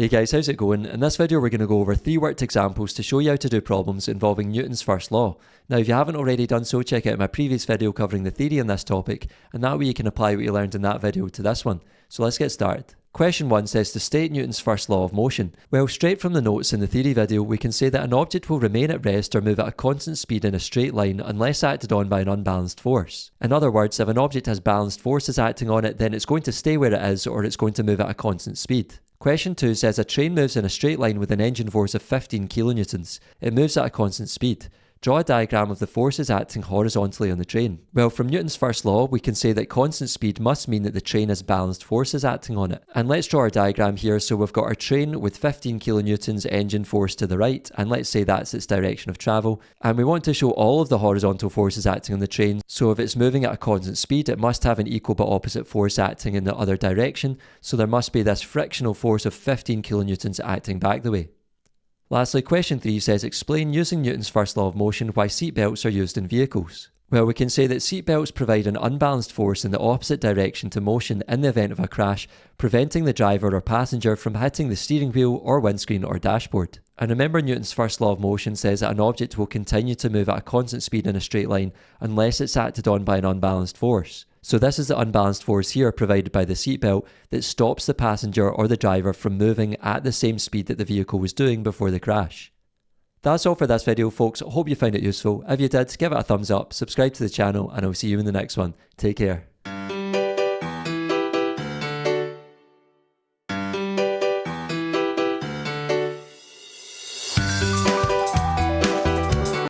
Hey guys, how's it going? In this video we're going to go over 3 worked examples to show you how to do problems involving Newton's first law. Now if you haven't already done so, check out my previous video covering the theory on this topic, and that way you can apply what you learned in that video to this one. So let's get started. Question 1 says to state Newton's first law of motion. Well, straight from the notes in the theory video, we can say that an object will remain at rest or move at a constant speed in a straight line unless acted on by an unbalanced force. In other words, if an object has balanced forces acting on it, then it's going to stay where it is or it's going to move at a constant speed. Question 2 says a train moves in a straight line with an engine force of 15 kilonewtons. It moves at a constant speed. Draw a diagram of the forces acting horizontally on the train. Well, from Newton's first law, we can say that constant speed must mean that the train has balanced forces acting on it. And let's draw our diagram here. So we've got our train with 15 kilonewtons engine force to the right, and let's say that's its direction of travel. And we want to show all of the horizontal forces acting on the train. So if it's moving at a constant speed, it must have an equal but opposite force acting in the other direction. So there must be this frictional force of 15 kilonewtons acting back the way. Lastly, question 3 says explain using Newton's first law of motion why seatbelts are used in vehicles. Well, we can say that seatbelts provide an unbalanced force in the opposite direction to motion in the event of a crash, preventing the driver or passenger from hitting the steering wheel or windscreen or dashboard. And remember, Newton's first law of motion says that an object will continue to move at a constant speed in a straight line unless it's acted on by an unbalanced force. So this is the unbalanced force here provided by the seatbelt that stops the passenger or the driver from moving at the same speed that the vehicle was doing before the crash. That's all for this video, folks. I hope you found it useful. If you did, give it a thumbs up, subscribe to the channel, and I'll see you in the next one. Take care.